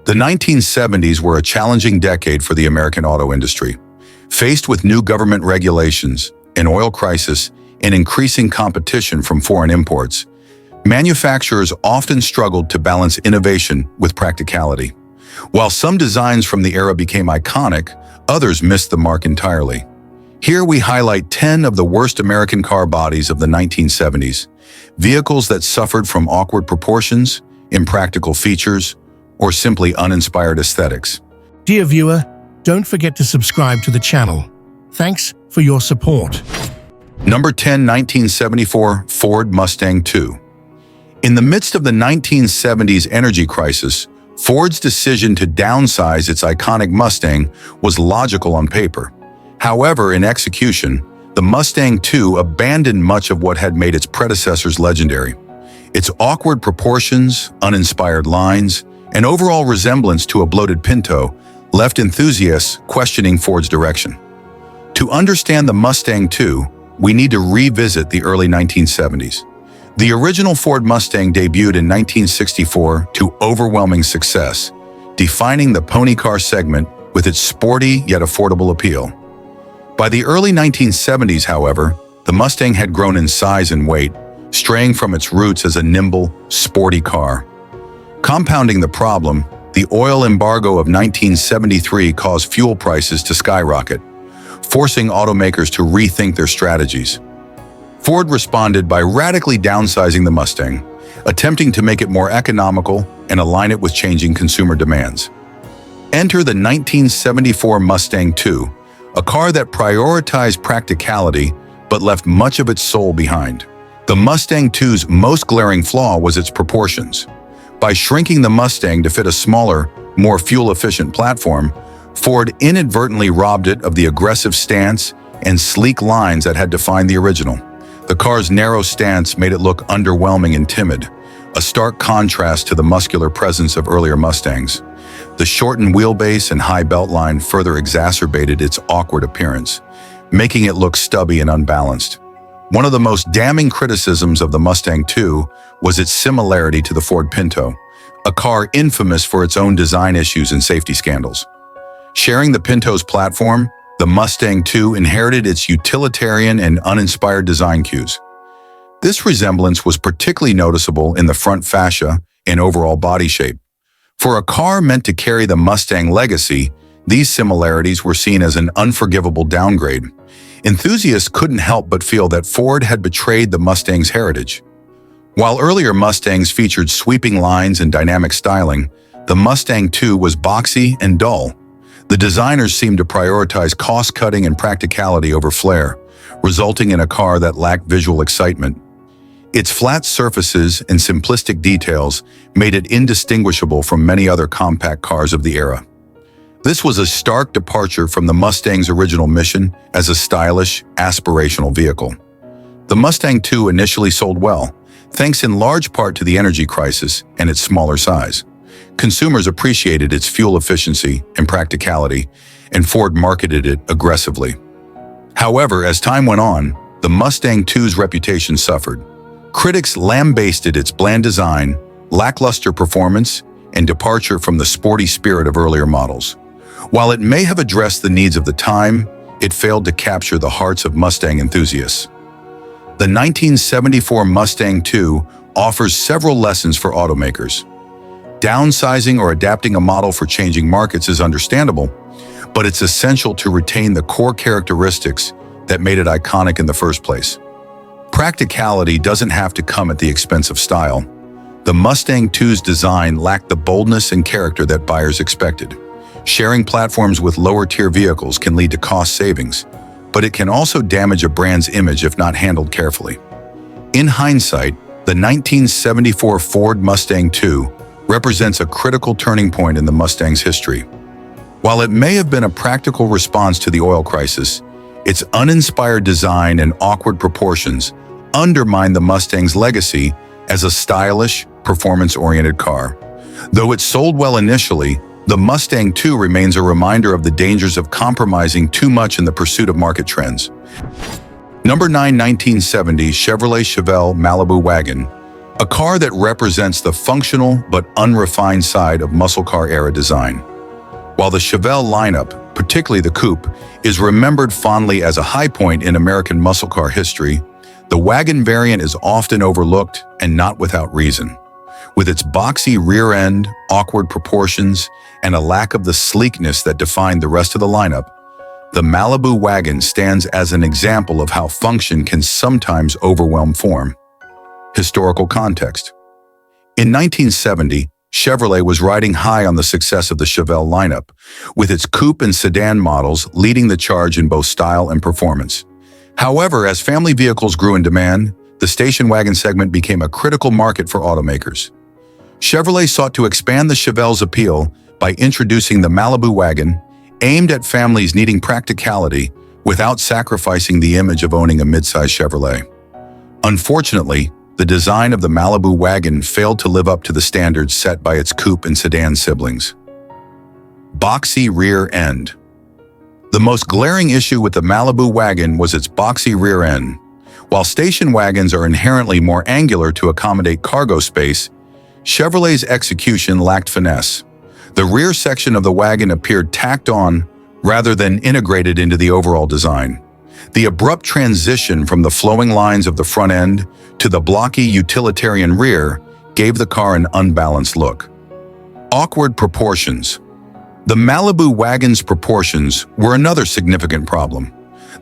The 1970s were a challenging decade for the American auto industry. Faced with new government regulations, an oil crisis, and increasing competition from foreign imports, manufacturers often struggled to balance innovation with practicality. While some designs from the era became iconic, others missed the mark entirely. Here we highlight 10 of the worst American car bodies of the 1970s, vehicles that suffered from awkward proportions, impractical features, or simply uninspired aesthetics. Dear viewer, don't forget to subscribe to the channel. Thanks for your support. Number 10, 1974 Ford Mustang II. In the midst of the 1970s energy crisis, Ford's decision to downsize its iconic Mustang was logical on paper. However, in execution, the Mustang II abandoned much of what had made its predecessors legendary. Its awkward proportions, uninspired lines, and overall resemblance to a bloated Pinto left enthusiasts questioning Ford's direction. To understand the Mustang II, we need to revisit the early 1970s. The original Ford Mustang debuted in 1964 to overwhelming success, defining the pony car segment with its sporty yet affordable appeal. By the early 1970s, however, the Mustang had grown in size and weight, straying from its roots as a nimble, sporty car. Compounding the problem, the oil embargo of 1973 caused fuel prices to skyrocket, forcing automakers to rethink their strategies. Ford responded by radically downsizing the Mustang, attempting to make it more economical and align it with changing consumer demands. Enter the 1974 Mustang II, a car that prioritized practicality but left much of its soul behind. The Mustang II's most glaring flaw was its proportions. By shrinking the Mustang to fit a smaller, more fuel-efficient platform, Ford inadvertently robbed it of the aggressive stance and sleek lines that had defined the original. The car's narrow stance made it look underwhelming and timid, a stark contrast to the muscular presence of earlier Mustangs. The shortened wheelbase and high beltline further exacerbated its awkward appearance, making it look stubby and unbalanced. One of the most damning criticisms of the Mustang II was its similarity to the Ford Pinto, a car infamous for its own design issues and safety scandals. Sharing the Pinto's platform, the Mustang II inherited its utilitarian and uninspired design cues. This resemblance was particularly noticeable in the front fascia and overall body shape. For a car meant to carry the Mustang legacy, these similarities were seen as an unforgivable downgrade. Enthusiasts couldn't help but feel that Ford had betrayed the Mustang's heritage. While earlier Mustangs featured sweeping lines and dynamic styling, the Mustang II was boxy and dull. The designers seemed to prioritize cost-cutting and practicality over flair, resulting in a car that lacked visual excitement. Its flat surfaces and simplistic details made it indistinguishable from many other compact cars of the era. This was a stark departure from the Mustang's original mission as a stylish, aspirational vehicle. The Mustang II initially sold well, thanks in large part to the energy crisis and its smaller size. Consumers appreciated its fuel efficiency and practicality, and Ford marketed it aggressively. However, as time went on, the Mustang II's reputation suffered. Critics lambasted its bland design, lackluster performance, and departure from the sporty spirit of earlier models. While it may have addressed the needs of the time, it failed to capture the hearts of Mustang enthusiasts. The 1974 Mustang II offers several lessons for automakers. Downsizing or adapting a model for changing markets is understandable, but it's essential to retain the core characteristics that made it iconic in the first place. Practicality doesn't have to come at the expense of style. The Mustang II's design lacked the boldness and character that buyers expected. Sharing platforms with lower-tier vehicles can lead to cost savings, but it can also damage a brand's image if not handled carefully. In hindsight, the 1974 Ford Mustang II represents a critical turning point in the Mustang's history. While it may have been a practical response to the oil crisis, its uninspired design and awkward proportions undermine the Mustang's legacy as a stylish, performance-oriented car. Though it sold well initially, the Mustang II remains a reminder of the dangers of compromising too much in the pursuit of market trends. Number 9, 1970 Chevrolet Malibu Wagon. a car that represents the functional but unrefined side of muscle car era design. While the Chevelle lineup, particularly the coupe, is remembered fondly as a high point in American muscle car history, the wagon variant is often overlooked, and not without reason. With its boxy rear end, awkward proportions, and a lack of the sleekness that defined the rest of the lineup, the Malibu wagon stands as an example of how function can sometimes overwhelm form. Historical context. In 1970, Chevrolet was riding high on the success of the Chevelle lineup, with its coupe and sedan models leading the charge in both style and performance. However, as family vehicles grew in demand, the station wagon segment became a critical market for automakers. Chevrolet sought to expand the Chevelle's appeal by introducing the Malibu wagon, aimed at families needing practicality without sacrificing the image of owning a midsize Chevrolet. Unfortunately, the design of the Malibu wagon failed to live up to the standards set by its coupe and sedan siblings. Boxy rear end. The most glaring issue with the Malibu wagon was its boxy rear end. While station wagons are inherently more angular to accommodate cargo space, Chevrolet's execution lacked finesse. The rear section of the wagon appeared tacked on rather than integrated into the overall design. The abrupt transition from the flowing lines of the front end to the blocky utilitarian rear gave the car an unbalanced look. Awkward proportions. The Malibu wagon's proportions were another significant problem.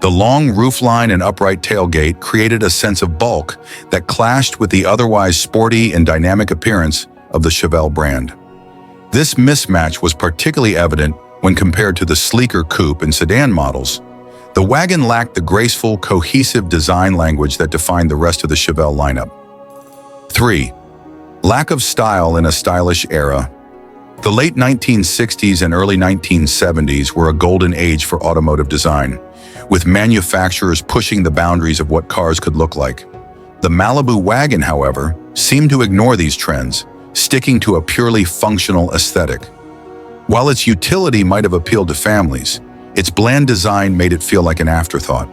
The long roofline and upright tailgate created a sense of bulk that clashed with the otherwise sporty and dynamic appearance of the Chevelle brand. This mismatch was particularly evident when compared to the sleeker coupe and sedan models. The wagon lacked the graceful, cohesive design language that defined the rest of the Chevelle lineup. 3. Lack of style in a stylish era. The late 1960s and early 1970s were a golden age for automotive design, with manufacturers pushing the boundaries of what cars could look like. The Malibu wagon, however, seemed to ignore these trends, sticking to a purely functional aesthetic. While its utility might have appealed to families, its bland design made it feel like an afterthought.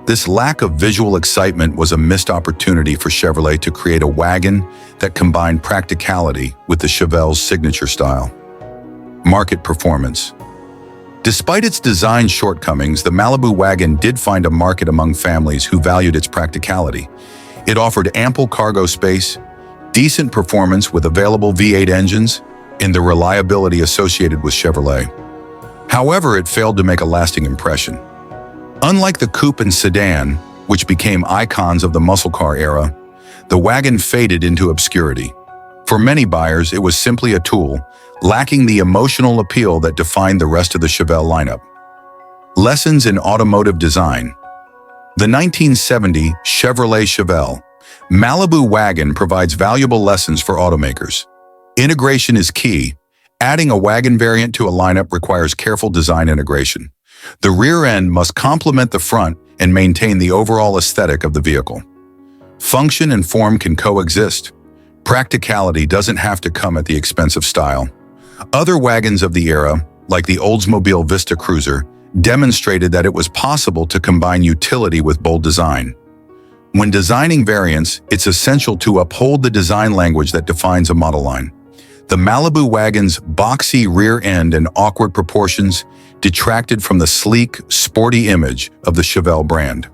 This lack of visual excitement was a missed opportunity for Chevrolet to create a wagon that combined practicality with the Chevelle's signature style. Market performance. Despite its design shortcomings, the Malibu wagon did find a market among families who valued its practicality. It offered ample cargo space, decent performance with available V8 engines, and the reliability associated with Chevrolet. However, it failed to make a lasting impression. Unlike the coupe and sedan, which became icons of the muscle car era, the wagon faded into obscurity. For many buyers, it was simply a tool, lacking the emotional appeal that defined the rest of the Chevelle lineup. Lessons in automotive design. The 1970 Chevrolet Chevelle Malibu wagon provides valuable lessons for automakers. Integration is key. Adding a wagon variant to a lineup requires careful design integration. The rear end must complement the front and maintain the overall aesthetic of the vehicle. Function and form can coexist. Practicality doesn't have to come at the expense of style. Other wagons of the era, like the Oldsmobile Vista Cruiser, demonstrated that it was possible to combine utility with bold design. When designing variants, it's essential to uphold the design language that defines a model line. The Malibu wagon's boxy rear end and awkward proportions detracted from the sleek, sporty image of the Chevelle brand.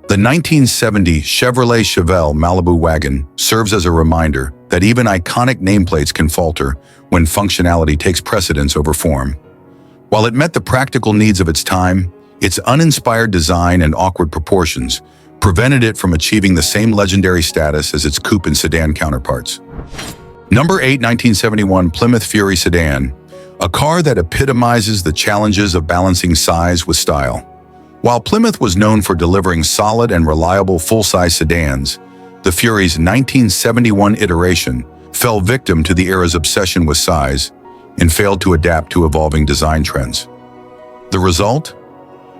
The 1970 Chevrolet Chevelle Malibu wagon serves as a reminder that even iconic nameplates can falter when functionality takes precedence over form. While it met the practical needs of its time, its uninspired design and awkward proportions prevented it from achieving the same legendary status as its coupe and sedan counterparts. Number 8, 1971 Plymouth Fury Sedan, a car that epitomizes the challenges of balancing size with style. While Plymouth was known for delivering solid and reliable full-size sedans, the Fury's 1971 iteration fell victim to the era's obsession with size and failed to adapt to evolving design trends. The result?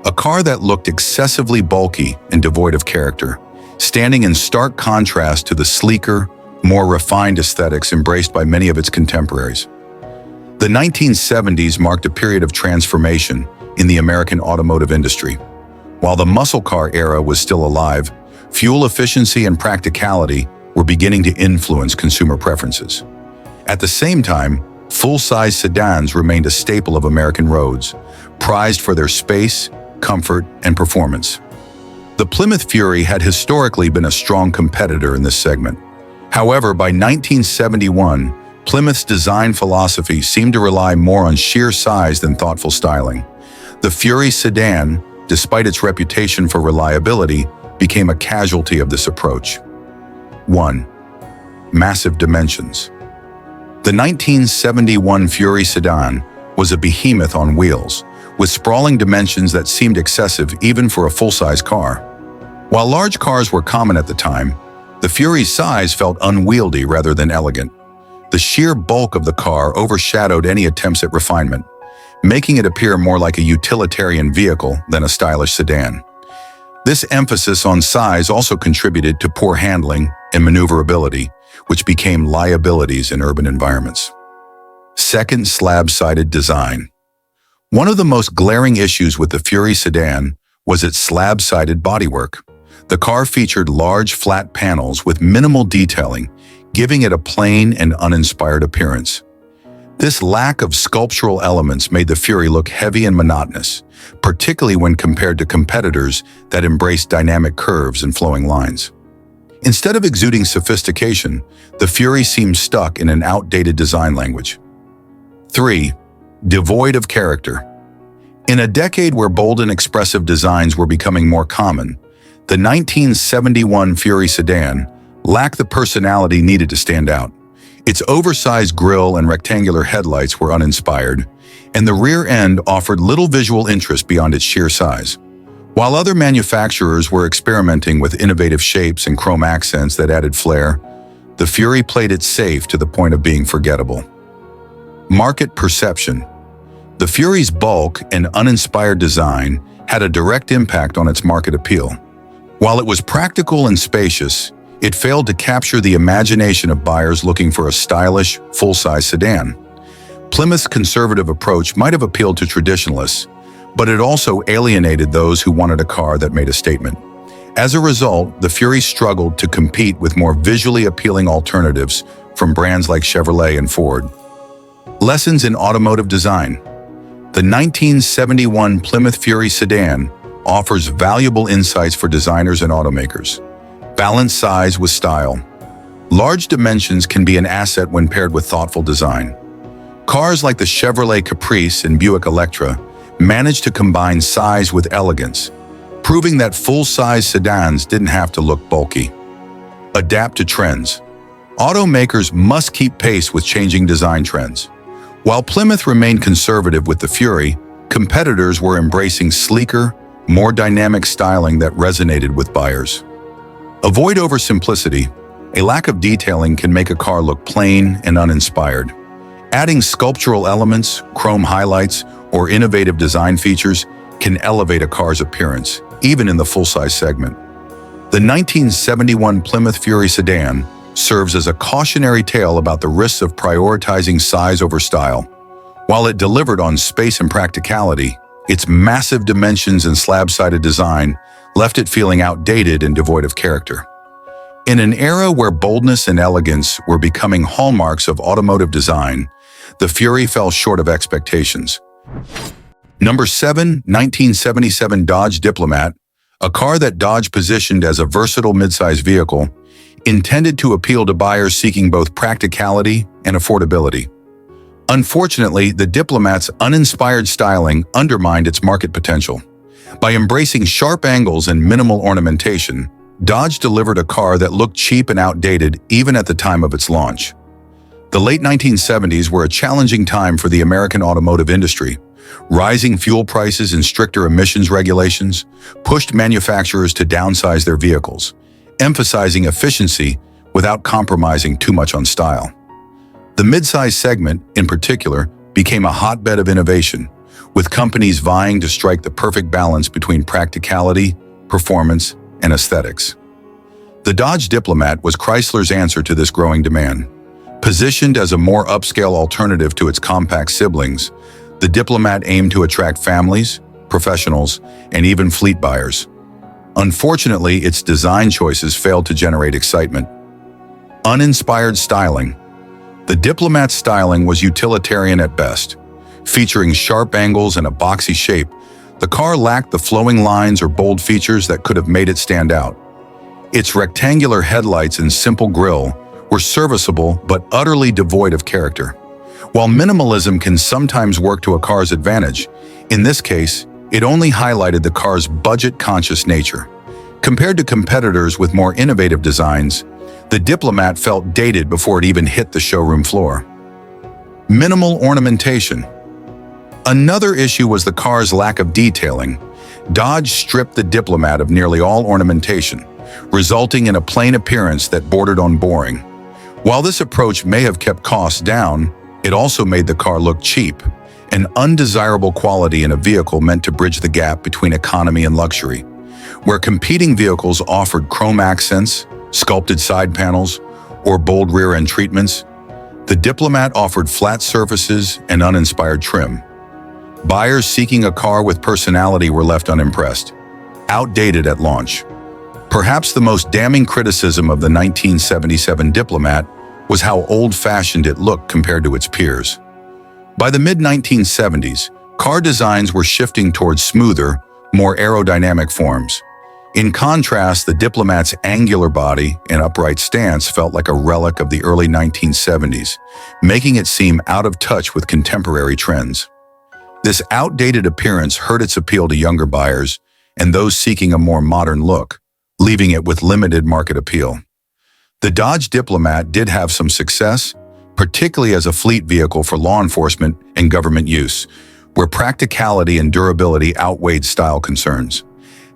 A car that looked excessively bulky and devoid of character, standing in stark contrast to the sleeker, more refined aesthetics embraced by many of its contemporaries. The 1970s marked a period of transformation in the American automotive industry. While the muscle car era was still alive, fuel efficiency and practicality were beginning to influence consumer preferences. At the same time, full-size sedans remained a staple of American roads, prized for their space, comfort, and performance. The Plymouth Fury had historically been a strong competitor in this segment. However, by 1971, Plymouth's design philosophy seemed to rely more on sheer size than thoughtful styling. The Fury sedan, despite its reputation for reliability, became a casualty of this approach. 1. Massive dimensions. The 1971 Fury sedan was a behemoth on wheels, with sprawling dimensions that seemed excessive even for a full-size car. While large cars were common at the time, the Fury's size felt unwieldy rather than elegant. The sheer bulk of the car overshadowed any attempts at refinement, making it appear more like a utilitarian vehicle than a stylish sedan. This emphasis on size also contributed to poor handling and maneuverability, which became liabilities in urban environments. Second, slab-sided design. One of the most glaring issues with the Fury sedan was its slab-sided bodywork. The car featured large, flat panels with minimal detailing, giving it a plain and uninspired appearance. This lack of sculptural elements made the Fury look heavy and monotonous, particularly when compared to competitors that embraced dynamic curves and flowing lines. Instead of exuding sophistication, the Fury seemed stuck in an outdated design language. 3. Devoid of character. In a decade where bold and expressive designs were becoming more common, the 1971 Fury sedan lacked the personality needed to stand out. Its oversized grille and rectangular headlights were uninspired, and the rear end offered little visual interest beyond its sheer size. While other manufacturers were experimenting with innovative shapes and chrome accents that added flair, the Fury played it safe to the point of being forgettable. Market perception. The Fury's bulk and uninspired design had a direct impact on its market appeal. While it was practical and spacious, it failed to capture the imagination of buyers looking for a stylish, full-size sedan. Plymouth's conservative approach might have appealed to traditionalists, but it also alienated those who wanted a car that made a statement. As a result, the Fury struggled to compete with more visually appealing alternatives from brands like Chevrolet and Ford. Lessons in automotive design. The 1971 Plymouth Fury sedan offers valuable insights for designers and automakers. Balance size with style. Large dimensions can be an asset when paired with thoughtful design. Cars like the Chevrolet Caprice and Buick Electra managed to combine size with elegance, proving that full-size sedans didn't have to look bulky. Adapt to trends. Automakers must keep pace with changing design trends. While Plymouth remained conservative with the Fury, competitors were embracing sleeker, more dynamic styling that resonated with buyers. Avoid oversimplicity. A lack of detailing can make a car look plain and uninspired. Adding sculptural elements, chrome highlights, or innovative design features can elevate a car's appearance, even in the full-size segment. The 1971 Plymouth Fury sedan serves as a cautionary tale about the risks of prioritizing size over style. While it delivered on space and practicality, its massive dimensions and slab-sided design left it feeling outdated and devoid of character. In an era where boldness and elegance were becoming hallmarks of automotive design, the Fury fell short of expectations. Number 7, 1977 Dodge Diplomat, a car that Dodge positioned as a versatile midsize vehicle, intended to appeal to buyers seeking both practicality and affordability. Unfortunately, the Diplomat's uninspired styling undermined its market potential. By embracing sharp angles and minimal ornamentation, Dodge delivered a car that looked cheap and outdated even at the time of its launch. The late 1970s were a challenging time for the American automotive industry. Rising fuel prices and stricter emissions regulations pushed manufacturers to downsize their vehicles, emphasizing efficiency without compromising too much on style. The midsize segment, in particular, became a hotbed of innovation, with companies vying to strike the perfect balance between practicality, performance, and aesthetics. The Dodge Diplomat was Chrysler's answer to this growing demand. Positioned as a more upscale alternative to its compact siblings, the Diplomat aimed to attract families, professionals, and even fleet buyers. Unfortunately, its design choices failed to generate excitement. Uninspired styling. The Diplomat's styling was utilitarian at best. Featuring sharp angles and a boxy shape, the car lacked the flowing lines or bold features that could have made it stand out. Its rectangular headlights and simple grille were serviceable but utterly devoid of character. While minimalism can sometimes work to a car's advantage, in this case, it only highlighted the car's budget-conscious nature. Compared to competitors with more innovative designs, the Diplomat felt dated before it even hit the showroom floor. Minimal ornamentation. Another issue was the car's lack of detailing. Dodge stripped the Diplomat of nearly all ornamentation, resulting in a plain appearance that bordered on boring. While this approach may have kept costs down, it also made the car look cheap, an undesirable quality in a vehicle meant to bridge the gap between economy and luxury. Where competing vehicles offered chrome accents, sculpted side panels, or bold rear-end treatments, the Diplomat offered flat surfaces and uninspired trim. Buyers seeking a car with personality were left unimpressed, outdated at launch. Perhaps the most damning criticism of the 1977 Diplomat was how old-fashioned it looked compared to its peers. By the mid-1970s, car designs were shifting towards smoother, more aerodynamic forms. In contrast, the Diplomat's angular body and upright stance felt like a relic of the early 1970s, making it seem out of touch with contemporary trends. This outdated appearance hurt its appeal to younger buyers and those seeking a more modern look, leaving it with limited market appeal. The Dodge Diplomat did have some success, particularly as a fleet vehicle for law enforcement and government use, where practicality and durability outweighed style concerns.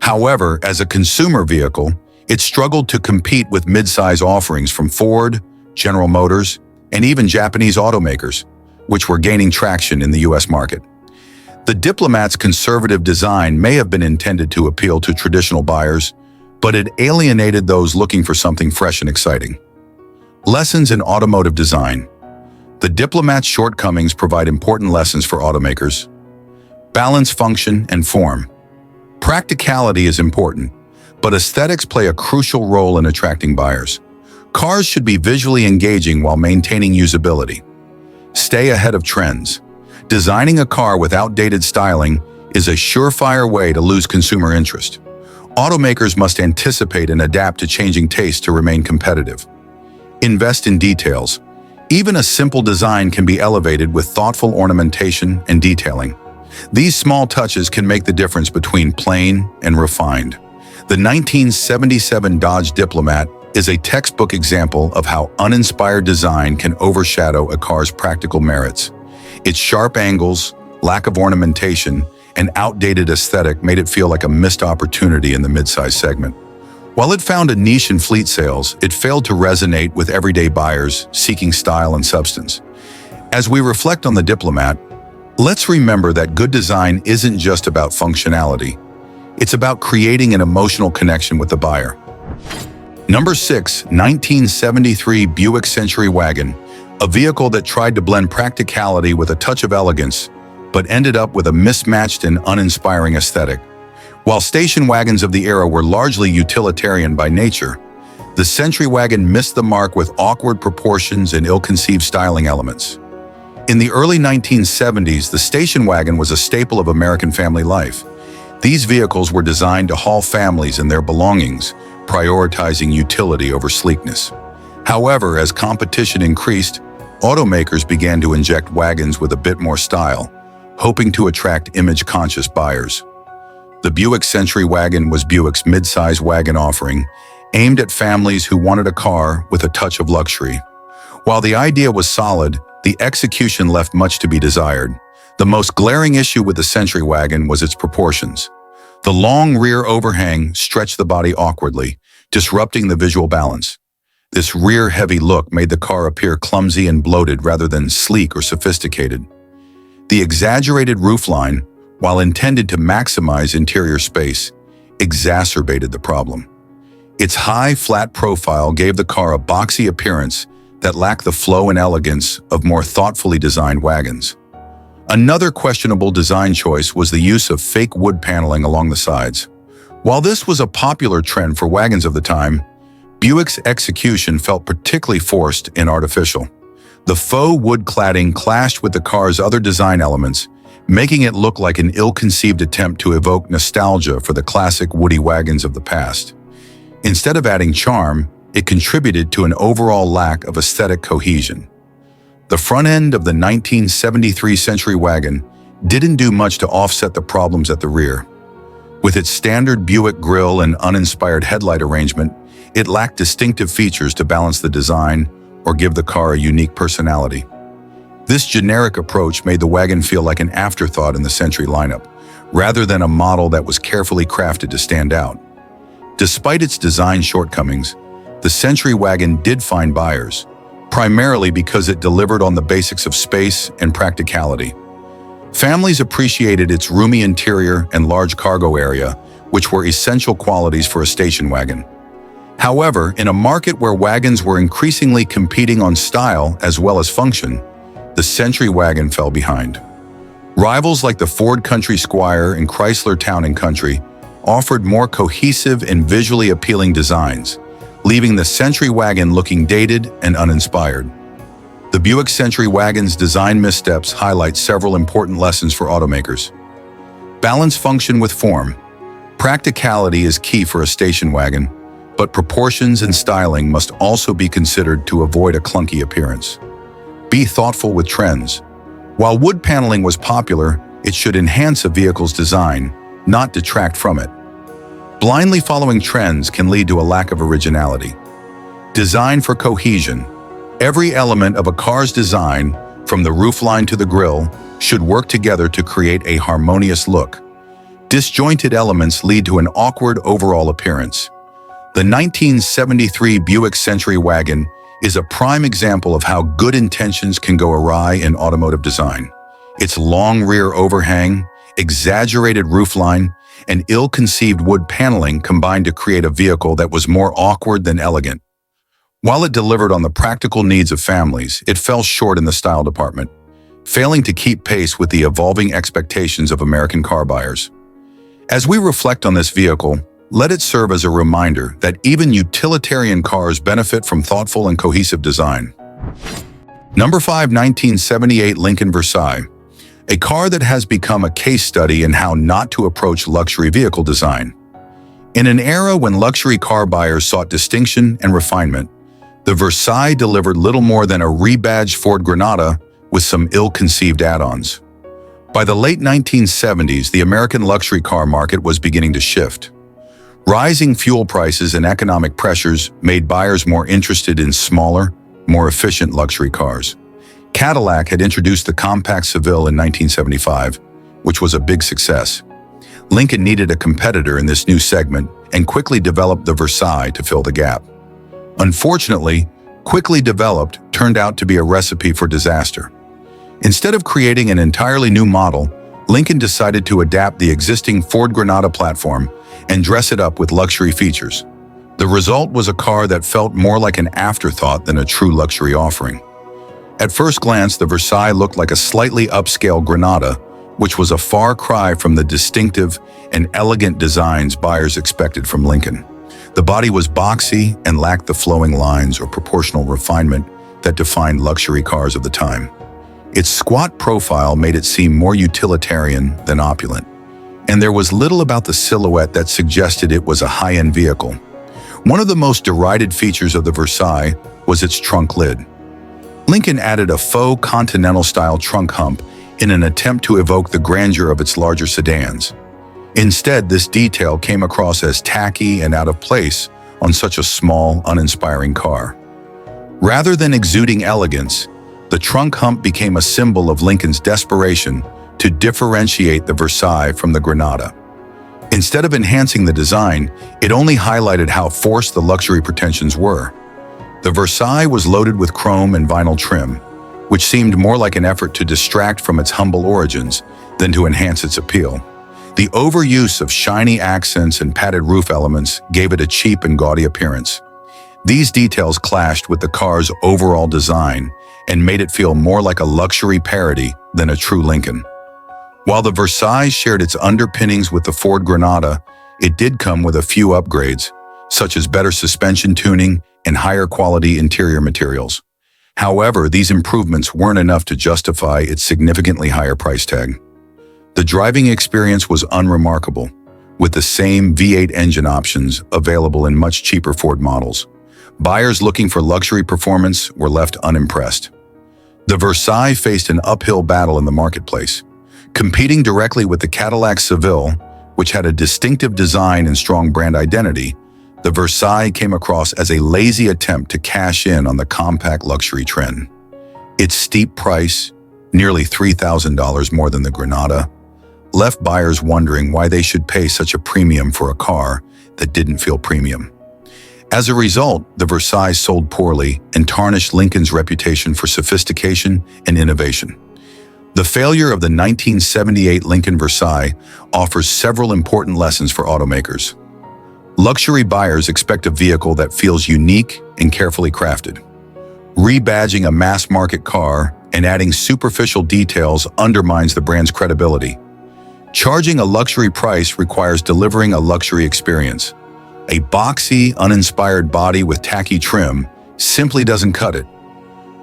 However, as a consumer vehicle, it struggled to compete with mid-size offerings from Ford, General Motors, and even Japanese automakers, which were gaining traction in the U.S. market. The Diplomat's conservative design may have been intended to appeal to traditional buyers, but it alienated those looking for something fresh and exciting. Lessons in automotive design. The Diplomat's shortcomings provide important lessons for automakers. Balance function and form. Practicality is important, but aesthetics play a crucial role in attracting buyers. Cars should be visually engaging while maintaining usability. Stay ahead of trends. Designing a car with outdated styling is a surefire way to lose consumer interest. Automakers must anticipate and adapt to changing tastes to remain competitive. Invest in details. Even a simple design can be elevated with thoughtful ornamentation and detailing. These small touches can make the difference between plain and refined. The 1977 Dodge Diplomat is a textbook example of how uninspired design can overshadow a car's practical merits. Its sharp angles, lack of ornamentation, and outdated aesthetic made it feel like a missed opportunity in the midsize segment. While it found a niche in fleet sales, it failed to resonate with everyday buyers seeking style and substance. As we reflect on the Diplomat, let's remember that good design isn't just about functionality. It's about creating an emotional connection with the buyer. Number 6, 1973 Buick Century Wagon, a vehicle that tried to blend practicality with a touch of elegance, but ended up with a mismatched and uninspiring aesthetic. While station wagons of the era were largely utilitarian by nature, the Century Wagon missed the mark with awkward proportions and ill-conceived styling elements. In the early 1970s, the station wagon was a staple of American family life. These vehicles were designed to haul families and their belongings, prioritizing utility over sleekness. However, as competition increased, automakers began to inject wagons with a bit more style, hoping to attract image-conscious buyers. The Buick Century Wagon was Buick's mid-size wagon offering, aimed at families who wanted a car with a touch of luxury. While the idea was solid, the execution left much to be desired. The most glaring issue with the Century Wagon was its proportions. The long rear overhang stretched the body awkwardly, disrupting the visual balance. This rear-heavy look made the car appear clumsy and bloated rather than sleek or sophisticated. The exaggerated roofline, while intended to maximize interior space, exacerbated the problem. Its high, flat profile gave the car a boxy appearance that lacked the flow and elegance of more thoughtfully designed wagons. Another questionable design choice was the use of fake wood paneling along the sides. While this was a popular trend for wagons of the time, Buick's execution felt particularly forced and artificial. The faux wood cladding clashed with the car's other design elements, making it look like an ill-conceived attempt to evoke nostalgia for the classic woody wagons of the past. Instead of adding charm, it contributed to an overall lack of aesthetic cohesion. The front end of the 1973 Century wagon didn't do much to offset the problems at the rear. With its standard Buick grille and uninspired headlight arrangement, it lacked distinctive features to balance the design or give the car a unique personality. This generic approach made the wagon feel like an afterthought in the Century lineup, rather than a model that was carefully crafted to stand out. Despite its design shortcomings, the Century wagon did find buyers, primarily because it delivered on the basics of space and practicality. Families appreciated its roomy interior and large cargo area, which were essential qualities for a station wagon. However, in a market where wagons were increasingly competing on style as well as function, the Century wagon fell behind. Rivals like the Ford Country Squire and Chrysler Town & Country offered more cohesive and visually appealing designs, leaving the Century wagon looking dated and uninspired. The Buick Century wagon's design missteps highlight several important lessons for automakers. Balance function with form. Practicality is key for a station wagon, but proportions and styling must also be considered to avoid a clunky appearance. Be thoughtful with trends. While wood paneling was popular, it should enhance a vehicle's design, not detract from it. Blindly following trends can lead to a lack of originality. Design for cohesion. Every element of a car's design, from the roofline to the grille, should work together to create a harmonious look. Disjointed elements lead to an awkward overall appearance. The 1973 Buick Century wagon is a prime example of how good intentions can go awry in automotive design. Its long rear overhang, exaggerated roofline, and ill-conceived wood paneling combined to create a vehicle that was more awkward than elegant. While it delivered on the practical needs of families, it fell short in the style department, failing to keep pace with the evolving expectations of American car buyers. As we reflect on this vehicle, let it serve as a reminder that even utilitarian cars benefit from thoughtful and cohesive design. Number 5, 1978 Lincoln Versailles, a car that has become a case study in how not to approach luxury vehicle design. In an era when luxury car buyers sought distinction and refinement, the Versailles delivered little more than a rebadged Ford Granada with some ill-conceived add-ons. By the late 1970s, the American luxury car market was beginning to shift. Rising fuel prices and economic pressures made buyers more interested in smaller, more efficient luxury cars. Cadillac had introduced the compact Seville in 1975, which was a big success. Lincoln needed a competitor in this new segment and quickly developed the Versailles to fill the gap. Unfortunately, quickly developed turned out to be a recipe for disaster. Instead of creating an entirely new model, Lincoln decided to adapt the existing Ford Granada platform and dress it up with luxury features. The result was a car that felt more like an afterthought than a true luxury offering. At first glance, the Versailles looked like a slightly upscale Granada, which was a far cry from the distinctive and elegant designs buyers expected from Lincoln. The body was boxy and lacked the flowing lines or proportional refinement that defined luxury cars of the time. Its squat profile made it seem more utilitarian than opulent, and there was little about the silhouette that suggested it was a high-end vehicle. One of the most derided features of the Versailles was its trunk lid. Lincoln added a faux continental-style trunk hump in an attempt to evoke the grandeur of its larger sedans. Instead, this detail came across as tacky and out of place on such a small, uninspiring car. Rather than exuding elegance, the trunk hump became a symbol of Lincoln's desperation to differentiate the Versailles from the Granada. Instead of enhancing the design, it only highlighted how forced the luxury pretensions were. The Versailles was loaded with chrome and vinyl trim, which seemed more like an effort to distract from its humble origins than to enhance its appeal. The overuse of shiny accents and padded roof elements gave it a cheap and gaudy appearance. These details clashed with the car's overall design and made it feel more like a luxury parody than a true Lincoln. While the Versailles shared its underpinnings with the Ford Granada, it did come with a few upgrades, such as better suspension tuning and higher quality interior materials. However, these improvements weren't enough to justify its significantly higher price tag. The driving experience was unremarkable, with the same V8 engine options available in much cheaper Ford models. Buyers looking for luxury performance were left unimpressed. The Versailles faced an uphill battle in the marketplace. Competing directly with the Cadillac Seville, which had a distinctive design and strong brand identity, the Versailles came across as a lazy attempt to cash in on the compact luxury trend. Its steep price, nearly $3,000 more than the Granada, left buyers wondering why they should pay such a premium for a car that didn't feel premium. As a result, the Versailles sold poorly and tarnished Lincoln's reputation for sophistication and innovation. The failure of the 1978 Lincoln Versailles offers several important lessons for automakers. Luxury buyers expect a vehicle that feels unique and carefully crafted. Rebadging a mass-market car and adding superficial details undermines the brand's credibility. Charging a luxury price requires delivering a luxury experience. A boxy, uninspired body with tacky trim simply doesn't cut it.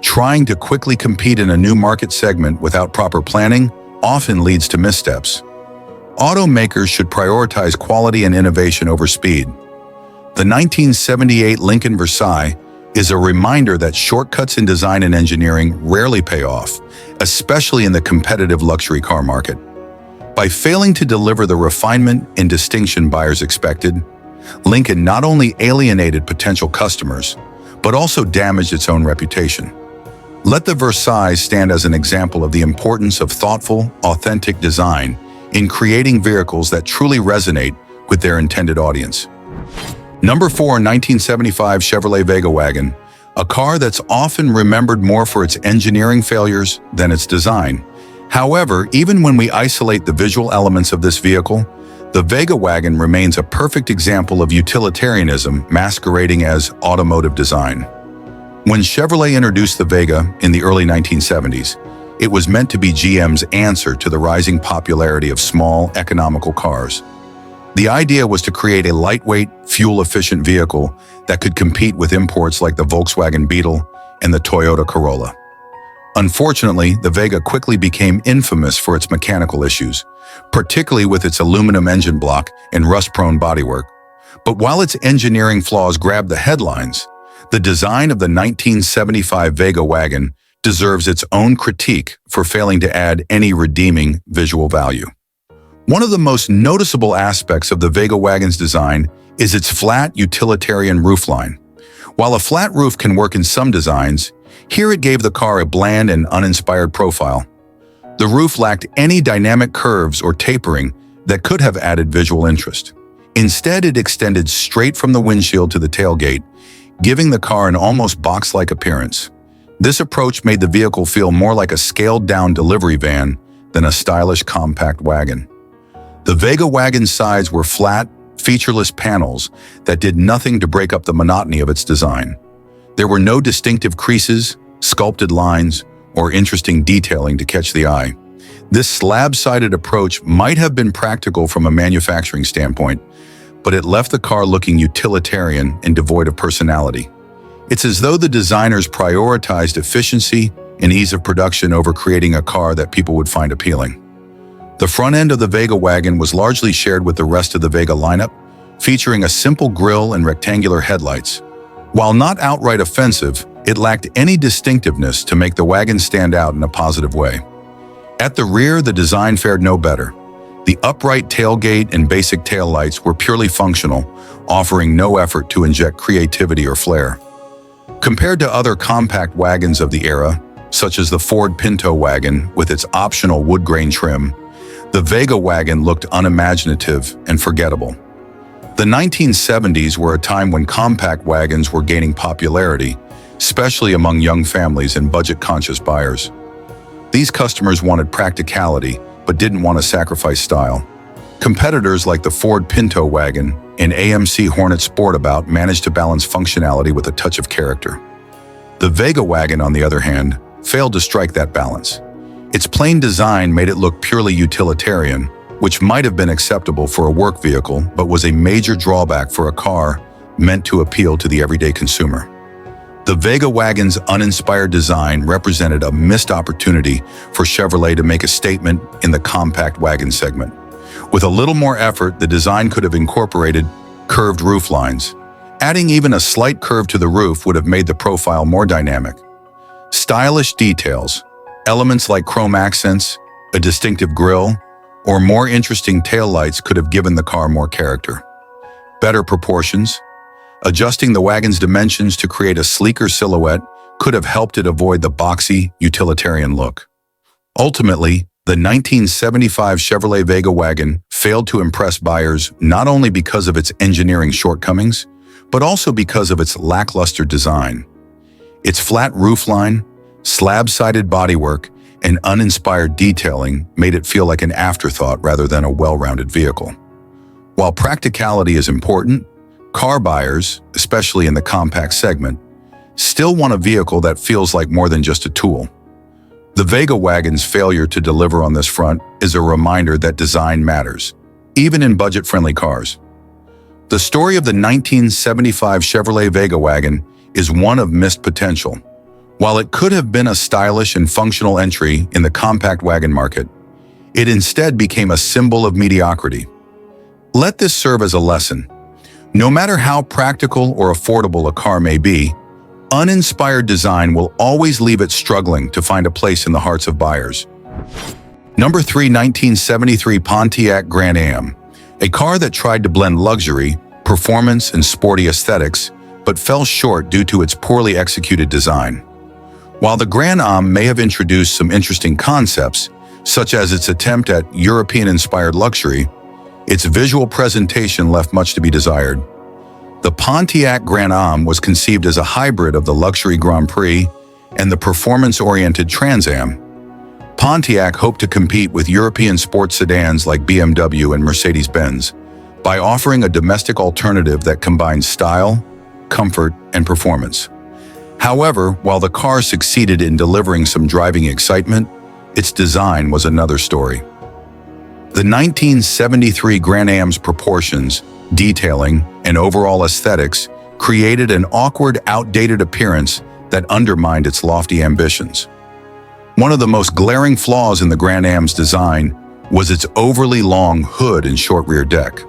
Trying to quickly compete in a new market segment without proper planning often leads to missteps. Automakers should prioritize quality and innovation over speed. The 1978 Lincoln Versailles is a reminder that shortcuts in design and engineering rarely pay off, especially in the competitive luxury car market. By failing to deliver the refinement and distinction buyers expected, Lincoln not only alienated potential customers, but also damaged its own reputation. Let the Versailles stand as an example of the importance of thoughtful, authentic design in creating vehicles that truly resonate with their intended audience. Number 4, 1975 Chevrolet Vega Wagon, a car that's often remembered more for its engineering failures than its design. However, even when we isolate the visual elements of this vehicle, the Vega Wagon remains a perfect example of utilitarianism masquerading as automotive design. When Chevrolet introduced the Vega in the early 1970s, it was meant to be GM's answer to the rising popularity of small, economical cars. The idea was to create a lightweight, fuel-efficient vehicle that could compete with imports like the Volkswagen Beetle and the Toyota Corolla. Unfortunately, the Vega quickly became infamous for its mechanical issues, particularly with its aluminum engine block and rust-prone bodywork. But while its engineering flaws grabbed the headlines, the design of the 1975 Vega Wagon deserves its own critique for failing to add any redeeming visual value. One of the most noticeable aspects of the Vega Wagon's design is its flat, utilitarian roofline. While a flat roof can work in some designs, here it gave the car a bland and uninspired profile. The roof lacked any dynamic curves or tapering that could have added visual interest. Instead, it extended straight from the windshield to the tailgate, giving the car an almost box-like appearance. This approach made the vehicle feel more like a scaled-down delivery van than a stylish compact wagon. The Vega Wagon's sides were flat, featureless panels that did nothing to break up the monotony of its design. There were no distinctive creases, sculpted lines, or interesting detailing to catch the eye. This slab-sided approach might have been practical from a manufacturing standpoint, but it left the car looking utilitarian and devoid of personality. It's as though the designers prioritized efficiency and ease of production over creating a car that people would find appealing. The front end of the Vega Wagon was largely shared with the rest of the Vega lineup, featuring a simple grille and rectangular headlights. While not outright offensive, it lacked any distinctiveness to make the wagon stand out in a positive way. At the rear, the design fared no better. The upright tailgate and basic taillights were purely functional, offering no effort to inject creativity or flair. Compared to other compact wagons of the era, such as the Ford Pinto wagon with its optional wood grain trim, the Vega wagon looked unimaginative and forgettable. The 1970s were a time when compact wagons were gaining popularity, especially among young families and budget-conscious buyers. These customers wanted practicality, but didn't want to sacrifice style. Competitors like the Ford Pinto wagon and AMC Hornet Sportabout managed to balance functionality with a touch of character. The Vega wagon, on the other hand, failed to strike that balance. Its plain design made it look purely utilitarian, which might have been acceptable for a work vehicle, but was a major drawback for a car meant to appeal to the everyday consumer. The Vega wagon's uninspired design represented a missed opportunity for Chevrolet to make a statement in the compact wagon segment. With a little more effort, the design could have incorporated curved roof lines. Adding even a slight curve to the roof would have made the profile more dynamic. Stylish details, elements like chrome accents, a distinctive grille, or more interesting taillights could have given the car more character. Better proportions. Adjusting the wagon's dimensions to create a sleeker silhouette could have helped it avoid the boxy, utilitarian look. Ultimately, the 1975 Chevrolet Vega wagon failed to impress buyers not only because of its engineering shortcomings, but also because of its lackluster design. Its flat roofline, slab-sided bodywork, and uninspired detailing made it feel like an afterthought rather than a well-rounded vehicle. While practicality is important, car buyers, especially in the compact segment, still want a vehicle that feels like more than just a tool. The Vega wagon's failure to deliver on this front is a reminder that design matters, even in budget-friendly cars. The story of the 1975 Chevrolet Vega wagon is one of missed potential. While it could have been a stylish and functional entry in the compact wagon market, it instead became a symbol of mediocrity. Let this serve as a lesson. No matter how practical or affordable a car may be, uninspired design will always leave it struggling to find a place in the hearts of buyers. Number 3, 1973 Pontiac Grand Am, a car that tried to blend luxury, performance, and sporty aesthetics, but fell short due to its poorly executed design. While the Grand Am may have introduced some interesting concepts, such as its attempt at European-inspired luxury, its visual presentation left much to be desired. The Pontiac Grand Am was conceived as a hybrid of the luxury Grand Prix and the performance-oriented Trans Am. Pontiac hoped to compete with European sports sedans like BMW and Mercedes-Benz by offering a domestic alternative that combines style, comfort, and performance. However, while the car succeeded in delivering some driving excitement, its design was another story. The 1973 Grand Am's proportions, detailing, and overall aesthetics created an awkward, outdated appearance that undermined its lofty ambitions. One of the most glaring flaws in the Grand Am's design was its overly long hood and short rear deck.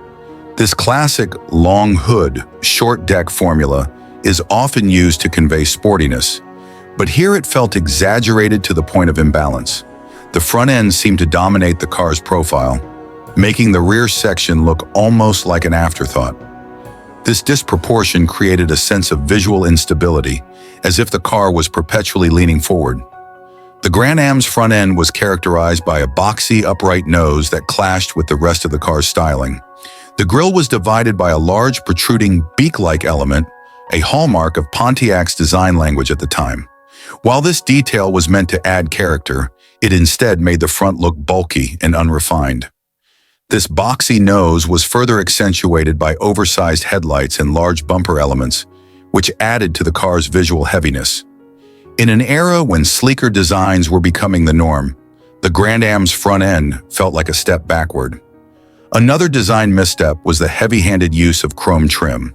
This classic long hood, short deck formula is often used to convey sportiness, but here it felt exaggerated to the point of imbalance. The front end seemed to dominate the car's profile, making the rear section look almost like an afterthought. This disproportion created a sense of visual instability, as if the car was perpetually leaning forward. The Grand Am's front end was characterized by a boxy, upright nose that clashed with the rest of the car's styling. The grille was divided by a large, protruding, beak-like element, a hallmark of Pontiac's design language at the time. While this detail was meant to add character, it instead made the front look bulky and unrefined. This boxy nose was further accentuated by oversized headlights and large bumper elements, which added to the car's visual heaviness. In an era when sleeker designs were becoming the norm, the Grand Am's front end felt like a step backward. Another design misstep was the heavy-handed use of chrome trim.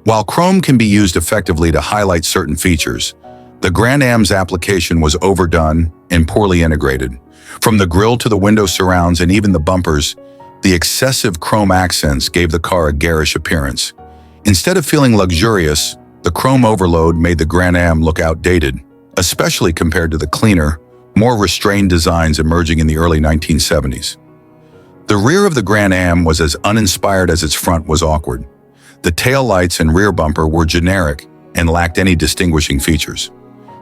While chrome can be used effectively to highlight certain features, the Grand Am's application was overdone and poorly integrated. From the grille to the window surrounds and even the bumpers, the excessive chrome accents gave the car a garish appearance. Instead of feeling luxurious, the chrome overload made the Grand Am look outdated, especially compared to the cleaner, more restrained designs emerging in the early 1970s. The rear of the Grand Am was as uninspired as its front was awkward. The taillights and rear bumper were generic and lacked any distinguishing features.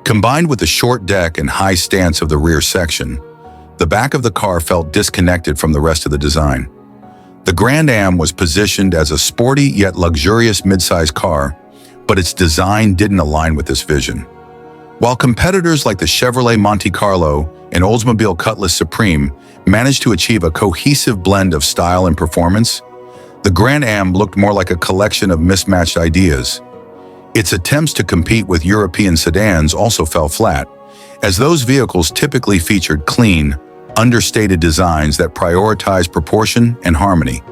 Combined with the short deck and high stance of the rear section, the back of the car felt disconnected from the rest of the design. The Grand Am was positioned as a sporty yet luxurious midsize car, but its design didn't align with this vision. While competitors like the Chevrolet Monte Carlo and Oldsmobile Cutlass Supreme managed to achieve a cohesive blend of style and performance, the Grand Am looked more like a collection of mismatched ideas. Its attempts to compete with European sedans also fell flat, as those vehicles typically featured clean, understated designs that prioritized proportion and harmony,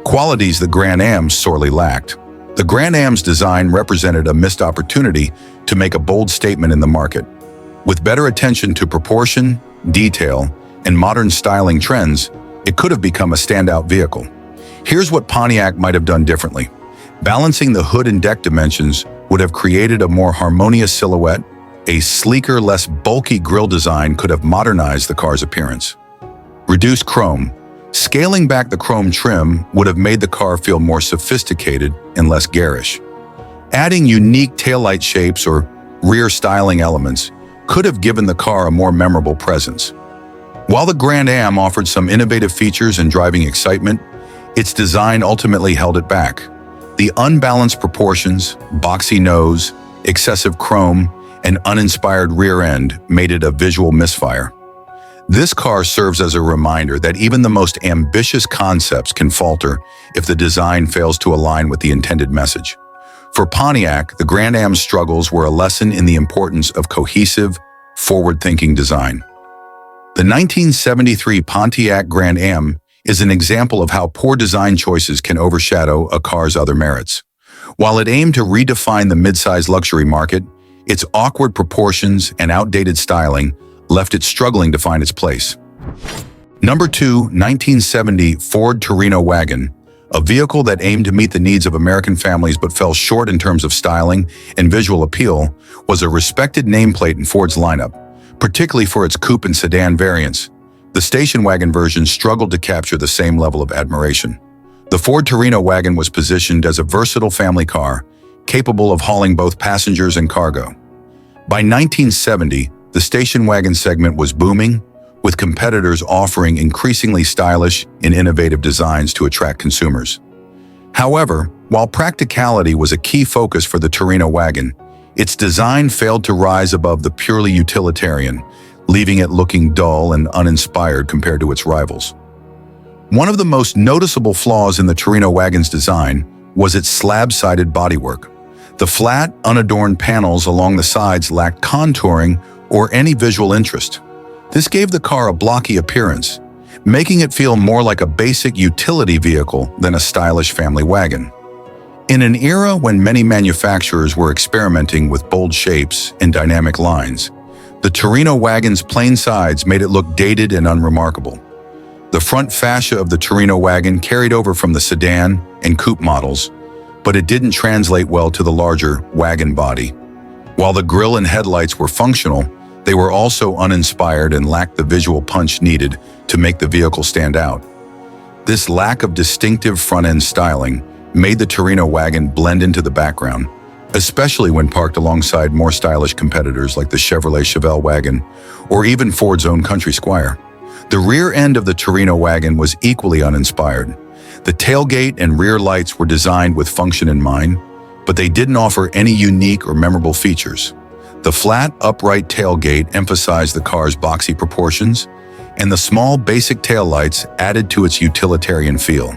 qualities the Grand Am sorely lacked. The Grand Am's design represented a missed opportunity to make a bold statement in the market. With better attention to proportion, detail, and modern styling trends, it could have become a standout vehicle. Here's what Pontiac might have done differently. Balancing the hood and deck dimensions would have created a more harmonious silhouette. A sleeker, less bulky grille design could have modernized the car's appearance. Reduced chrome. Scaling back the chrome trim would have made the car feel more sophisticated and less garish. Adding unique taillight shapes or rear styling elements could have given the car a more memorable presence. While the Grand Am offered some innovative features and driving excitement, its design ultimately held it back. The unbalanced proportions, boxy nose, excessive chrome, and uninspired rear end made it a visual misfire. This car serves as a reminder that even the most ambitious concepts can falter if the design fails to align with the intended message. For Pontiac, the Grand Am's struggles were a lesson in the importance of cohesive, forward-thinking design. The 1973 Pontiac Grand Am is an example of how poor design choices can overshadow a car's other merits. While it aimed to redefine the midsize luxury market, its awkward proportions and outdated styling left it struggling to find its place. Number 2, 1970 Ford Torino Wagon, a vehicle that aimed to meet the needs of American families but fell short in terms of styling and visual appeal, was a respected nameplate in Ford's lineup, particularly for its coupe and sedan variants. The station wagon version struggled to capture the same level of admiration. The Ford Torino Wagon was positioned as a versatile family car, capable of hauling both passengers and cargo. By 1970, the station wagon segment was booming, with competitors offering increasingly stylish and innovative designs to attract consumers. However, while practicality was a key focus for the Torino wagon, its design failed to rise above the purely utilitarian, leaving it looking dull and uninspired compared to its rivals. One of the most noticeable flaws in the Torino wagon's design was its slab-sided bodywork. The flat, unadorned panels along the sides lacked contouring or any visual interest. This gave the car a blocky appearance, making it feel more like a basic utility vehicle than a stylish family wagon. In an era when many manufacturers were experimenting with bold shapes and dynamic lines, the Torino wagon's plain sides made it look dated and unremarkable. The front fascia of the Torino wagon carried over from the sedan and coupe models, but it didn't translate well to the larger wagon body. While the grille and headlights were functional, they were also uninspired and lacked the visual punch needed to make the vehicle stand out. This lack of distinctive front-end styling made the Torino wagon blend into the background, especially when parked alongside more stylish competitors like the Chevrolet Chevelle wagon or even Ford's own Country Squire. The rear end of the Torino wagon was equally uninspired. The tailgate and rear lights were designed with function in mind, but they didn't offer any unique or memorable features. The flat, upright tailgate emphasized the car's boxy proportions, and the small, basic taillights added to its utilitarian feel.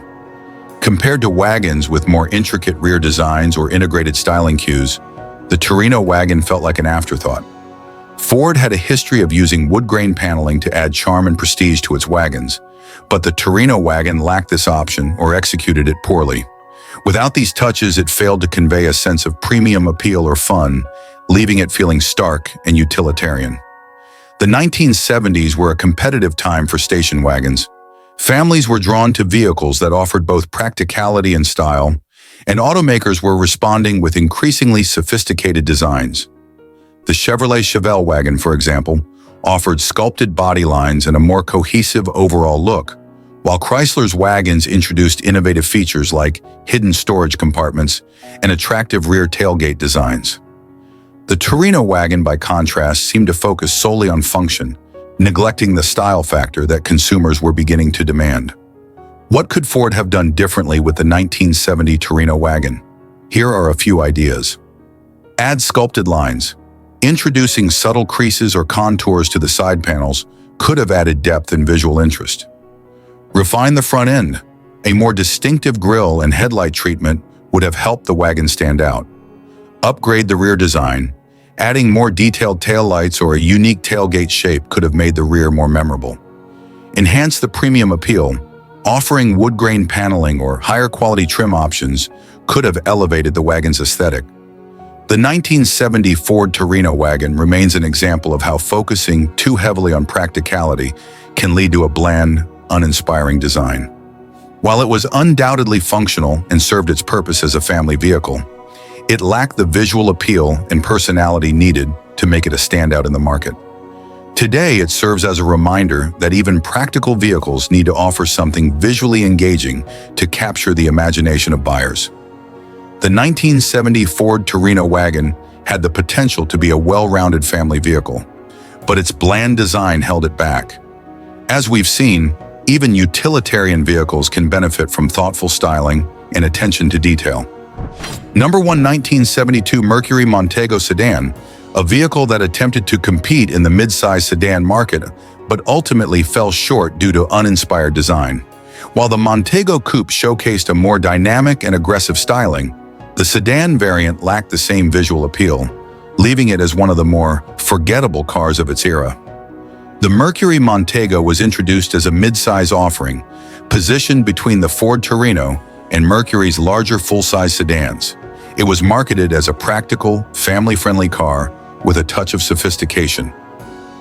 Compared to wagons with more intricate rear designs or integrated styling cues, the Torino wagon felt like an afterthought. Ford had a history of using wood grain paneling to add charm and prestige to its wagons, but the Torino wagon lacked this option or executed it poorly. Without these touches, it failed to convey a sense of premium appeal or fun, leaving it feeling stark and utilitarian. The 1970s were a competitive time for station wagons. Families were drawn to vehicles that offered both practicality and style, and automakers were responding with increasingly sophisticated designs. The Chevrolet Chevelle wagon, for example, offered sculpted body lines and a more cohesive overall look, while Chrysler's wagons introduced innovative features like hidden storage compartments and attractive rear tailgate designs. The Torino wagon, by contrast, seemed to focus solely on function, neglecting the style factor that consumers were beginning to demand. What could Ford have done differently with the 1970 Torino wagon? Here are a few ideas. Add sculpted lines. Introducing subtle creases or contours to the side panels could have added depth and visual interest. Refine the front end. A more distinctive grille and headlight treatment would have helped the wagon stand out. Upgrade the rear design. Adding more detailed taillights or a unique tailgate shape could have made the rear more memorable. Enhance the premium appeal. Offering wood grain paneling or higher quality trim options could have elevated the wagon's aesthetic. The 1970 Ford Torino wagon remains an example of how focusing too heavily on practicality can lead to a bland, uninspiring design. While it was undoubtedly functional and served its purpose as a family vehicle, it lacked the visual appeal and personality needed to make it a standout in the market. Today, it serves as a reminder that even practical vehicles need to offer something visually engaging to capture the imagination of buyers. The 1970 Ford Torino wagon had the potential to be a well-rounded family vehicle, but its bland design held it back. As we've seen, even utilitarian vehicles can benefit from thoughtful styling and attention to detail. Number 1, 1972 Mercury Montego Sedan, a vehicle that attempted to compete in the mid-size sedan market, but ultimately fell short due to uninspired design. While the Montego Coupe showcased a more dynamic and aggressive styling, the sedan variant lacked the same visual appeal, leaving it as one of the more forgettable cars of its era. The Mercury Montego was introduced as a mid-size offering, positioned between the Ford Torino and Mercury's larger full-size sedans. It was marketed as a practical, family-friendly car with a touch of sophistication.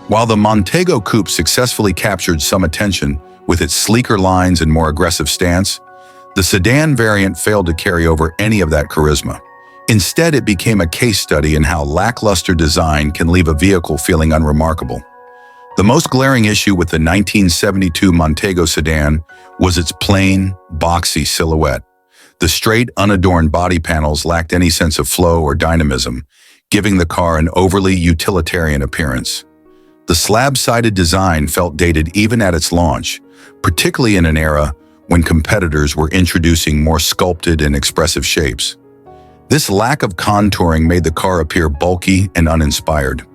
While the Montego Coupe successfully captured some attention with its sleeker lines and more aggressive stance, the sedan variant failed to carry over any of that charisma. Instead, it became a case study in how lackluster design can leave a vehicle feeling unremarkable. The most glaring issue with the 1972 Montego sedan was its plain, boxy silhouette. The straight, unadorned body panels lacked any sense of flow or dynamism, giving the car an overly utilitarian appearance. The slab-sided design felt dated even at its launch, particularly in an era when competitors were introducing more sculpted and expressive shapes. This lack of contouring made the car appear bulky and uninspired.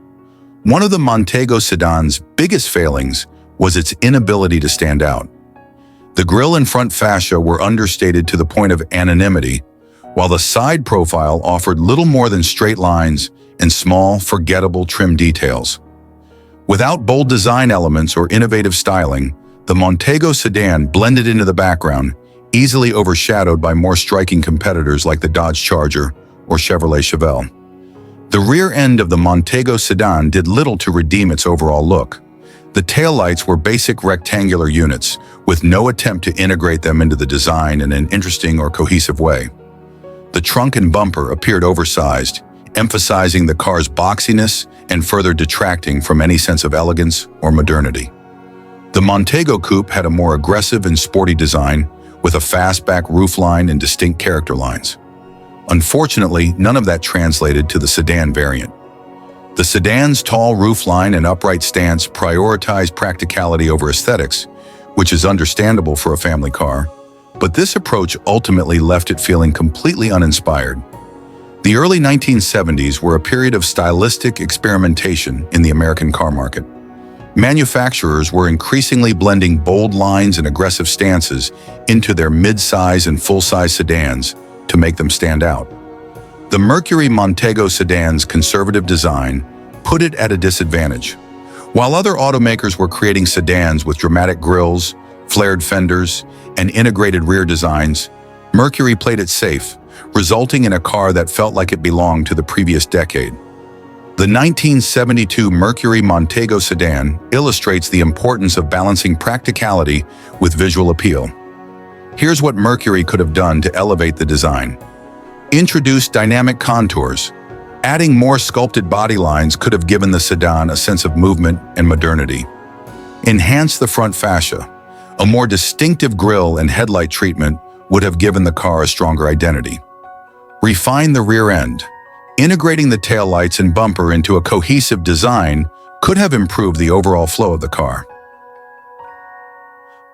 One of the Montego sedan's biggest failings was its inability to stand out. The grille and front fascia were understated to the point of anonymity, while the side profile offered little more than straight lines and small, forgettable trim details. Without bold design elements or innovative styling, the Montego sedan blended into the background, easily overshadowed by more striking competitors like the Dodge Charger or Chevrolet Chevelle. The rear end of the Montego sedan did little to redeem its overall look. The taillights were basic rectangular units, with no attempt to integrate them into the design in an interesting or cohesive way. The trunk and bumper appeared oversized, emphasizing the car's boxiness and further detracting from any sense of elegance or modernity. The Montego Coupe had a more aggressive and sporty design, with a fastback roofline and distinct character lines. Unfortunately, none of that translated to the sedan variant. The sedan's tall roofline and upright stance prioritized practicality over aesthetics, which is understandable for a family car, but this approach ultimately left it feeling completely uninspired. The early 1970s were a period of stylistic experimentation in the American car market. Manufacturers were increasingly blending bold lines and aggressive stances into their mid-size and full-size sedans to make them stand out. The Mercury Montego sedan's conservative design put it at a disadvantage. While other automakers were creating sedans with dramatic grilles, flared fenders, and integrated rear designs, Mercury played it safe, resulting in a car that felt like it belonged to the previous decade. The 1972 Mercury Montego sedan illustrates the importance of balancing practicality with visual appeal. Here's what Mercury could have done to elevate the design. Introduce dynamic contours. Adding more sculpted body lines could have given the sedan a sense of movement and modernity. Enhance the front fascia. A more distinctive grille and headlight treatment would have given the car a stronger identity. Refine the rear end. Integrating the taillights and bumper into a cohesive design could have improved the overall flow of the car.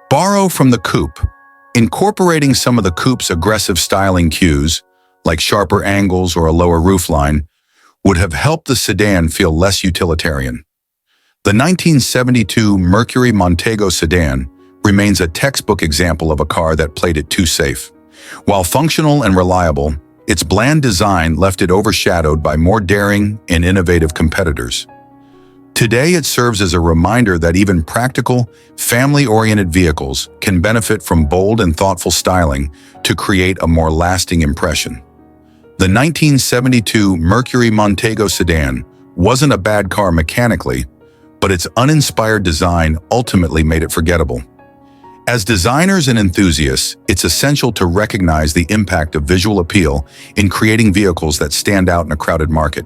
Borrow from the coupe. Incorporating some of the coupe's aggressive styling cues, like sharper angles or a lower roofline, would have helped the sedan feel less utilitarian. The 1972 Mercury Montego sedan remains a textbook example of a car that played it too safe. While functional and reliable, its bland design left it overshadowed by more daring and innovative competitors. Today, it serves as a reminder that even practical, family-oriented vehicles can benefit from bold and thoughtful styling to create a more lasting impression. The 1972 Mercury Montego sedan wasn't a bad car mechanically, but its uninspired design ultimately made it forgettable. As designers and enthusiasts, it's essential to recognize the impact of visual appeal in creating vehicles that stand out in a crowded market.